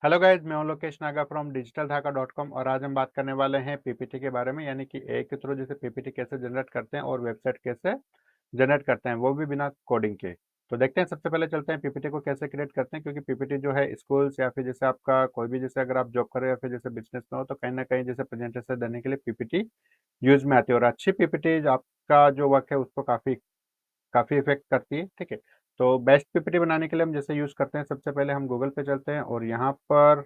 Hello guys, मैं हूं Lokesh Naga from digitaldhaka.com और आज हम बात करने वाले हैं पीपीटी के बारे में। यानी कि एआई के थ्रू जैसे पीपीटी कैसे जनरेट करते हैं और वेबसाइट कैसे जनरेट करते हैं, वो भी बिना कोडिंग के। तो देखते हैं, सबसे पहले चलते हैं पीपीटी को कैसे क्रिएट करते हैं। क्योंकि पीपीटी जो है स्कूल्स या फिर जैसे आपका कोई भी, जैसे अगर आप जॉब कर रहे हो या फिर जैसे बिजनेस में हो, तो कहीं ना कहीं जैसे प्रेजेंटेशन देने के लिए पीपीटी यूज में आती है। और अच्छी पीपीटी आपका जो वर्क है उसको काफ़ी काफ़ी इफेक्ट करती है। ठीक है, तो बेस्ट पीपीटी बनाने के लिए हम जैसे यूज़ करते हैं, सबसे पहले हम गूगल पे चलते हैं और यहाँ पर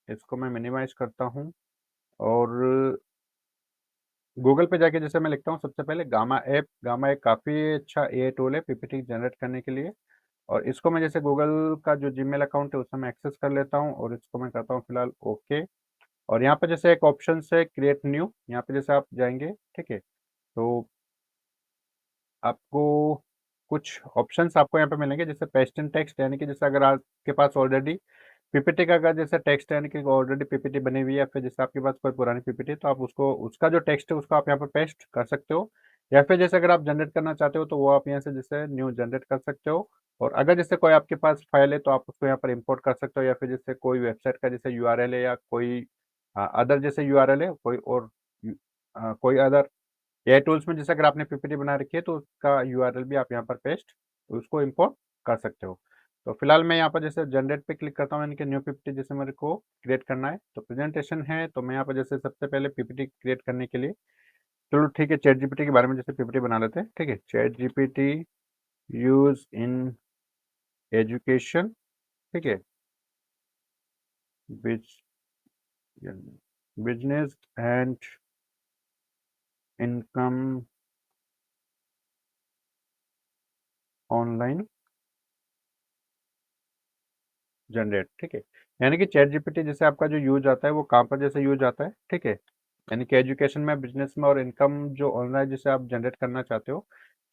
इसको मैं मिनिमाइज करता हूँ। और गूगल पे जाके जैसे मैं लिखता हूँ सबसे पहले गामा एक काफ़ी अच्छा एआई टूल है पीपीटी जनरेट करने के लिए। और इसको मैं जैसे गूगल का जो जीमेल अकाउंट है उससे मैं एक्सेस कर लेता हूँ और इसको मैं करता हूँ फिलहाल ओके। और यहाँ पे जैसे एक ऑप्शन है क्रिएट न्यू, यहाँ पे जैसे आप जाएंगे, ठीक है, तो आपको कुछ ऑप्शंस आपको यहाँ पे मिलेंगे, जैसे पेस्ट इन टेक्स्ट, यानी कि जैसे अगर आपके पास ऑलरेडी पीपीटी का अगर जैसे टेक्स्ट है, यानी कि ऑलरेडी पीपीटी बनी हुई है, या फिर जैसे आपके पास कोई पुरानी पीपीटी है तो आप उसको, उसका जो टेक्स्ट है उसको आप यहाँ पर पेस्ट कर सकते हो। या फिर जैसे अगर आप जनरेट करना चाहते हो तो वो आप यहाँ से जैसे न्यू जनरेट कर सकते हो। और अगर जैसे कोई आपके पास फाइल है तो आप उसको यहाँ पर इंपोर्ट कर सकते हो, या फिर जैसे कोई वेबसाइट का जैसे यूआरएल है या कोई अदर जैसे यूआरएल है कोई और कोई अदर एआई टूल्स में जैसे अगर आपने पीपीटी बना रखी है तो उसका यूआरएल भी आप यहाँ पर पेस्ट उसको इंपोर्ट कर सकते हो। तो फिलहाल मैं यहाँ पर जैसे जनरेट पे क्लिक करता हूँ, यानी कि न्यू पीपीटी जैसे मेरे को क्रिएट करना है। तो प्रेजेंटेशन है, तो मैं यहाँ पर जैसे सबसे पहले पीपीटी क्रिएट करने के लिए, चलो ठीक है, चैट जीपीटी के बारे में जैसे पीपीटी बना लेते हैं। ठीक है, chat GPT use in education, ठीक है, business and income online generate. ठीक है, यानी कि चैट जीपीटी जैसे आपका जो यूज आता है वो कहाँ पर जैसे यूज आता है, ठीक है, यानी कि एजुकेशन में, बिजनेस में और इनकम जो ऑनलाइन जैसे आप जनरेट करना चाहते हो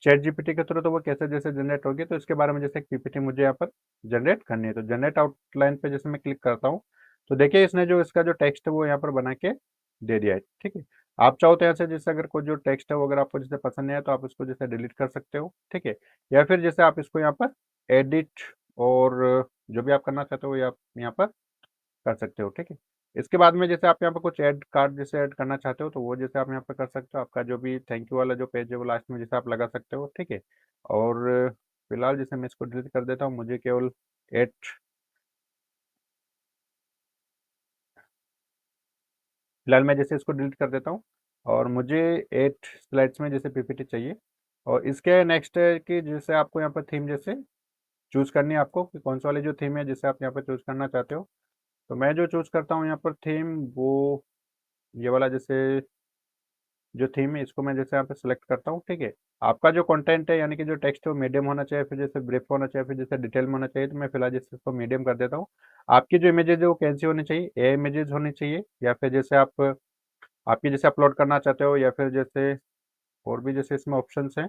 चैट जीपीटी के थ्रू, तो वो कैसे जैसे जनरेट होगी, तो इसके बारे में जैसे एक पीपीटी मुझे यहाँ पर जनरेट करनी है। तो जनरेट आउटलाइन पे जैसे मैं क्लिक करता हूँ तो देखिए इसने जो इसका जो टेक्स्ट है वो यहाँ पर बना के दे दिया है। ठीक है, आप चाहो तो यहाँ से जैसे अगर कोई जो टेक्स्ट है वो अगर आपको जैसे पसंद नहीं आया तो आप इसको जैसे डिलीट कर सकते हो। ठीक है, या फिर जैसे आप इसको यहाँ पर एडिट और जो भी आप करना चाहते हो ये आप यहाँ पर कर सकते हो। ठीक है, इसके बाद में जैसे आप यहाँ पर कुछ ऐड कार्ड जैसे ऐड करना चाहते हो तो वो जैसे आप यहाँ पर कर सकते हो। आपका जो भी थैंक यू वाला जो पेज है वो लास्ट में जैसे आप लगा सकते हो। ठीक है, और फिलहाल जैसे मैं इसको डिलीट कर देता हूँ, मुझे केवल 8, फिलहाल मैं जैसे इसको डिलीट कर देता हूँ और मुझे 8 स्लाइड्स में जैसे पीपीटी चाहिए। और इसके नेक्स्ट है कि जैसे आपको यहाँ पर थीम जैसे चूज करनी है आपको, कि कौन सा वाली जो थीम है जैसे आप यहाँ पर चूज करना चाहते हो। तो मैं जो चूज करता हूँ यहाँ पर थीम, वो ये वाला जैसे जो थीम है इसको मैं जैसे यहाँ पे सिलेक्ट करता हूँ। ठीक है, आपका जो कंटेंट है यानी कि जो टेक्स्ट है वो मीडियम होना चाहिए, फिर जैसे ब्रीफ होना चाहिए, फिर जैसे डिटेल में होना चाहिए, तो मैं फिलहाल जैसे इसको मीडियम कर देता हूँ। आपकी जो इमेजेज है वो कैसी होनी चाहिए, ए इमेजेस होनी चाहिए, या फिर जैसे आप आपकी जैसे अपलोड करना चाहते हो, या फिर जैसे और भी जैसे इसमें ऑप्शंस हैं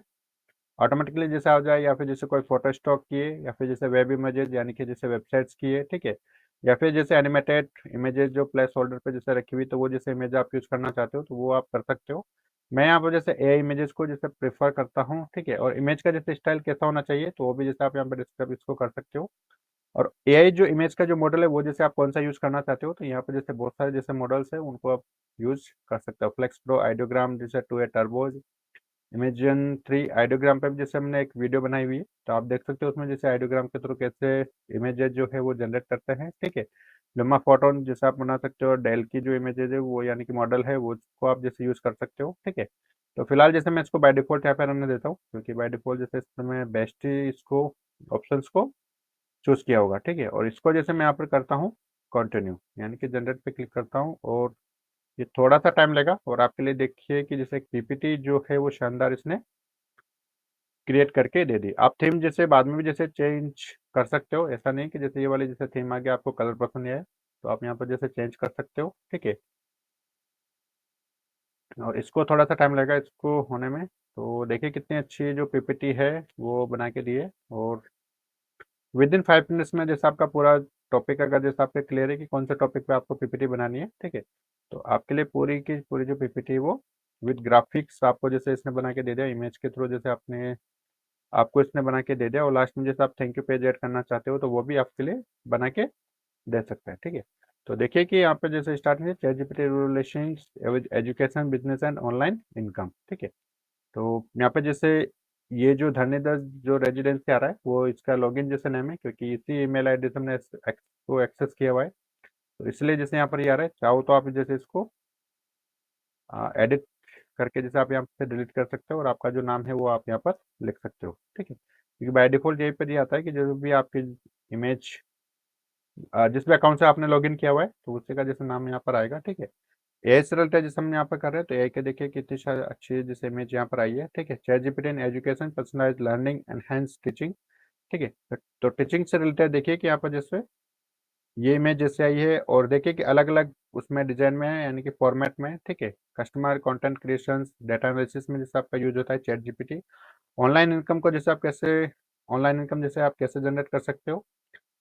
ऑटोमेटिकली जैसे आ जाए, या फिर जैसे कोई फोटो स्टॉक किए, या फिर जैसे वेब इमेजेस यानी कि जैसे वेबसाइट्स की है। ठीक है, या फिर जैसे एनिमेटेड इमेजेस जो प्लेस होल्डर पे जैसे रखी हुई, तो वो जैसे इमेज आप यूज़ करना चाहते हो तो वो आप कर सकते हो। मैं यहाँ पर जैसे ए इमेजेस को जैसे प्रेफर करता हूँ। ठीक है, और इमेज का जैसे स्टाइल कैसा होना चाहिए तो वो भी जैसे आप यहाँ पर डिस्क्राइब इसको कर सकते हो। और एआई जो इमेज का जो मॉडल है वो जैसे आप कौन सा यूज़ करना चाहते हो, तो यहाँ पर जैसे बहुत सारे जैसे मॉडल्स है उनको आप यूज़ कर सकते हो। फ्लेक्स प्रो, आइडियोग्राम, जैसे 2A टर्बोज, इमेजन 3, आइडियोग्राम पे भी जैसे हमने एक वीडियो बनाई हुई है तो आप देख सकते हो उसमें जैसे आइडियोग्राम के थ्रू कैसे इमेजेस जो है वो जनरेट करते हैं। ठीक है, लम्मा फोटोन जैसे आप बना सकते हो, डेल की जो इमेजेस है वो यानी कि मॉडल है वो उसको आप जैसे यूज़ कर सकते हो। ठीक है, तो फिलहाल जैसे मैं इसको बाय डिफ़ॉल्ट यहाँ पे रहने देता हूँ, क्योंकि बाय डिफ़ॉल्ट जैसे इसमें मैं बेस्ट ही इसको ऑप्शंस को चूज़ किया होगा। ठीक है, और इसको जैसे मैं यहाँ पर करता हूँ कंटिन्यू, यानी कि जनरेट पे क्लिक करता हूँ और ये थोड़ा सा टाइम लेगा। और आपके लिए देखिए कि जैसे पीपीटी जो है वो शानदार इसने क्रिएट करके दे दी। आप थीम जैसे बाद में भी जैसे चेंज कर सकते हो, ऐसा नहीं कि जैसे ये वाली जैसे थीम आ गया आपको कलर पसंद नहीं है तो आप यहाँ पर जैसे चेंज कर सकते हो। ठीक है, और इसको थोड़ा सा टाइम लगेगा इसको होने में। तो देखिए कितनी अच्छी जो पीपीटी है वो बना के दी है। और विद इन 5 मिनट्स में जैसे आपका पूरा टॉपिक अगर जैसे आपके क्लियर है कि कौन से टॉपिक पे आपको पीपीटी बनानी है। ठीक है, तो आपके लिए पूरी की पूरी जो पीपीटी है वो विद ग्राफिक्स आपको जैसे इसने बना के दे दिया, इमेज के थ्रू जैसे आपने आपको इसने बना के दे दिया। और लास्ट में जैसे आप थैंक यू पेज ऐड करना चाहते हो तो वो भी आपके लिए बना के दे सकते हैं, ठीक है। तो देखिए कि यहाँ पे जैसे स्टार्ट में chat GPT relations education business and online income, ठीक है। तो यहाँ पे जैसे ये जो धरणीधर जो रेजिडेंसी आ रहा है वो इसका लॉगिन जैसे नेम है, क्योंकि इसी ईमेल आईडी से हमने को एक्सेस किया हुआ है, तो इसलिए जैसे यहाँ पर ये आ रहा है। चाहो तो आप जैसे इसको एडिट करके जैसे आप यहाँ से डिलीट कर सकते हो और आपका जो नाम है वो आप यहाँ पर लिख सकते हो, ठीक है। क्योंकि बाय डिफॉल्ट यहीं पर ये आता है कि जो भी आपकी इमेज जिस भी अकाउंट से आपने लॉगिन किया हुआ है तो उसी का जैसे नाम यहाँ पर आएगा, ठीक है। एआई से रिलेटेड जैसे हम यहाँ पर कर रहे हैं, तो एआई के देखिए कितनी अच्छी जैसे इमेज यहाँ पर आई है, ठीक है। Chat GPT in education personalised learning enhance teaching, ठीक है। तो टीचिंग से रिलेटेड देखिए कि यहाँ पर जैसे ये इमेज जैसे आई है, और देखिए कि अलग अलग उसमें डिजाइन में है, यानी कि फॉर्मेट में, ठीक है। Customer content creation data analysis में जैसे आपका यूज होता है चैट जीपीटी। ऑनलाइन इनकम को जैसे आप कैसे ऑनलाइन इनकम जैसे आप कैसे जनरेट कर सकते हो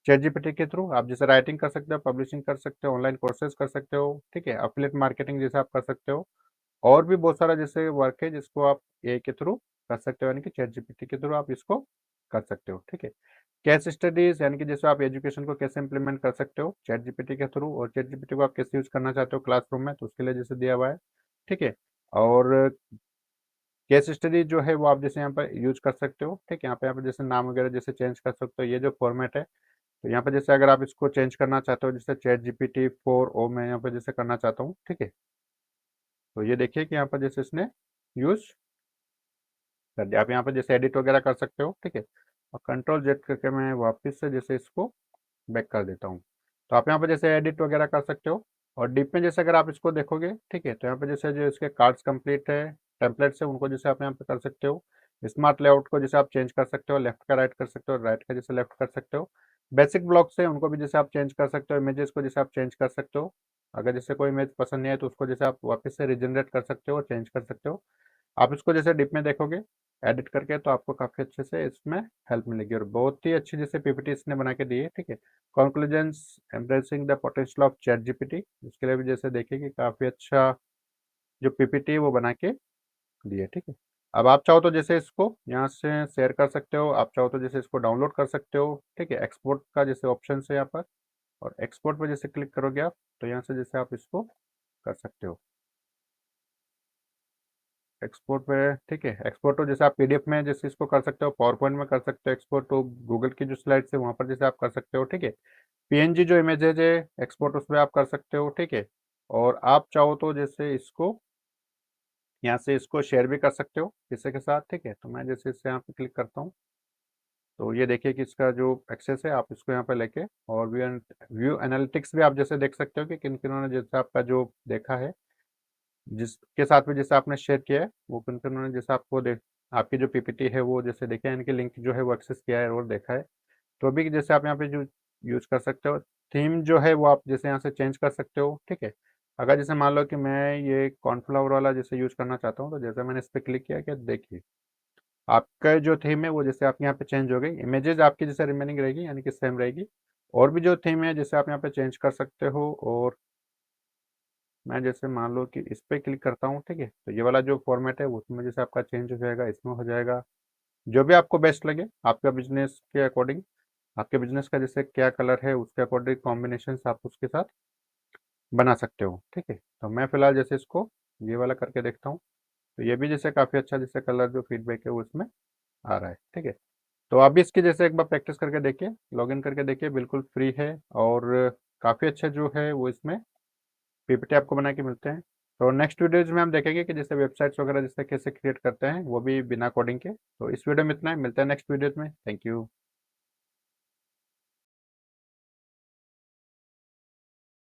चैट जीपीटी के थ्रू, आप जैसे राइटिंग कर सकते हो, पब्लिशिंग कर सकते हो, ऑनलाइन कोर्सेज कर सकते हो, ठीक है। अफिलिएट मार्केटिंग जैसे आप कर सकते हो, और भी बहुत सारा जैसे वर्क है जिसको आप ए के थ्रू कर सकते हो, यानी कि चैट जीपीटी के थ्रू आप इसको कर सकते हो, ठीक है। केस स्टडीज यानी कि जैसे आप एजुकेशन को कैसे इंप्लीमेंट कर सकते हो चैट जीपीटी के थ्रू, और चैट जीपीटी को आप कैसे यूज करना चाहते हो क्लासरूम में, तो उसके लिए जैसे दिया हुआ है, ठीक है। और केस स्टडी जो है वो आप जैसे यहाँ पर यूज कर सकते हो, ठीक है। यहाँ पे जैसे नाम वगैरह जैसे चेंज कर सकते हो, ये जो फॉर्मेट है। तो यहाँ पे जैसे अगर आप इसको चेंज करना चाहते हो, जैसे चैट जीपीटी 4 ओ मैं यहाँ पे जैसे करना चाहता हूँ, ठीक है। तो ये देखिए कि यहाँ पर जैसे इसने यूज कर दिया। आप यहाँ पे जैसे एडिट वगैरह कर सकते हो, ठीक है। और कंट्रोल जेड करके मैं वापस से जैसे इसको बैक कर देता हूँ। तो आप यहाँ पे जैसे एडिट वगैरह कर सकते हो। और डीप में जैसे अगर आप इसको देखोगे, ठीक है, तो यहाँ पे जैसे जो इसके कार्ड्स कंप्लीट है, टेम्पलेट्स है, उनको जैसे आप यहाँ पे कर सकते हो। स्मार्ट लेआउट को जैसे आप चेंज कर सकते हो, लेफ्ट का राइट कर सकते हो, राइट का जैसे लेफ्ट कर सकते हो। बेसिक ब्लॉक्स है उनको भी जैसे आप चेंज कर सकते हो, इमेजेस को जैसे आप चेंज कर सकते हो। अगर जैसे कोई इमेज पसंद नहीं है तो उसको जैसे आप वापस से रिजनरेट कर सकते हो और चेंज कर सकते हो। आप इसको जैसे डिप में देखोगे एडिट करके, तो आपको काफ़ी अच्छे से इसमें हेल्प मिलेगी, और बहुत ही अच्छी जैसे पीपीटी इसने बना के दी है, ठीक है। Conclusions embracing the potential of ChatGPT, उसके लिए भी जैसे देखिए कि काफ़ी अच्छा जो पीपीटी है वो बना के दी है, ठीक है। अब आप चाहो तो जैसे इसको यहाँ से शेयर कर सकते हो, आप चाहो तो जैसे इसको डाउनलोड कर सकते हो, ठीक है। एक्सपोर्ट का जैसे ऑप्शन है यहाँ पर, और एक्सपोर्ट पर जैसे क्लिक करोगे आप, तो यहाँ से जैसे आप इसको कर सकते हो एक्सपोर्ट पे, ठीक है। एक्सपोर्ट तो जैसे आप पीडीएफ में जैसे इसको कर सकते हो, पावर पॉइंट में कर सकते हो एक्सपोर्ट, तो गूगल की जो स्लाइड्स है वहाँ पर जैसे आप कर सकते हो, ठीक है। पीएनजी जो इमेजेज है एक्सपोर्ट उस पर आप कर सकते हो, ठीक है। और आप चाहो तो जैसे इसको यहाँ से इसको शेयर भी कर सकते हो किसी के साथ, ठीक है। तो मैं जैसे इससे यहाँ पे क्लिक करता हूँ, तो ये देखिए कि इसका जो एक्सेस है आप इसको यहाँ पे लेके, और व्यू एनालिटिक्स भी आप जैसे देख सकते हो कि किन किन्होंने जैसे आपका जो देखा है, जिसके साथ भी जैसे आपने शेयर किया है वो किन किन्होंने जैसे आपको देख आपकी जो पीपीटी है वो जैसे देखे हैं, इनकी लिंक जो है वो एक्सेस किया है और देखा है। तो अभी जैसे आप यहाँ पे जो यूज कर सकते हो, थीम जो है वो आप जैसे यहाँ से चेंज कर सकते हो, ठीक है। अगर जैसे मान लो कि मैं ये कॉर्नफ्लावर वाला जैसे यूज करना चाहता हूँ, तो जैसे मैंने इस पर क्लिक किया कि देखिए आपका जो थीम है वो जैसे आप यहाँ पे चेंज हो गई, इमेजेस आपकी जैसे रिमेनिंग रहेगी यानी कि सेम रहेगी। और भी जो थीम है जैसे आप यहाँ पे चेंज कर सकते हो, और मैं जैसे मान लो कि इस पे क्लिक करता हूँ, ठीक है। तो ये वाला जो फॉर्मेट है उसमें जैसे आपका चेंज हो जाएगा, इसमें हो जाएगा, जो भी आपको बेस्ट लगे आपका बिजनेस के अकॉर्डिंग, आपके बिजनेस का जैसे क्या कलर है उसके अकॉर्डिंग कॉम्बिनेशन आप उसके साथ बना सकते हो, ठीक है। तो मैं फिलहाल जैसे इसको ये वाला करके देखता हूँ, तो ये भी जैसे काफ़ी अच्छा जैसे कलर जो फीडबैक है वो इसमें आ रहा है, ठीक है। तो आप भी इसकी जैसे एक बार प्रैक्टिस करके देखिए, लॉगिन करके देखिए, बिल्कुल फ्री है, और काफ़ी अच्छा जो है वो इसमें पीपीटी आपको बना के मिलते हैं। तो नेक्स्ट वीडियोज में हम देखेंगे कि जैसे वेबसाइट्स वगैरह जैसे कैसे क्रिएट करते हैं वो भी बिना कोडिंग के। तो इस वीडियो में इतना है, मिलता है नेक्स्ट वीडियोज में। Thank you.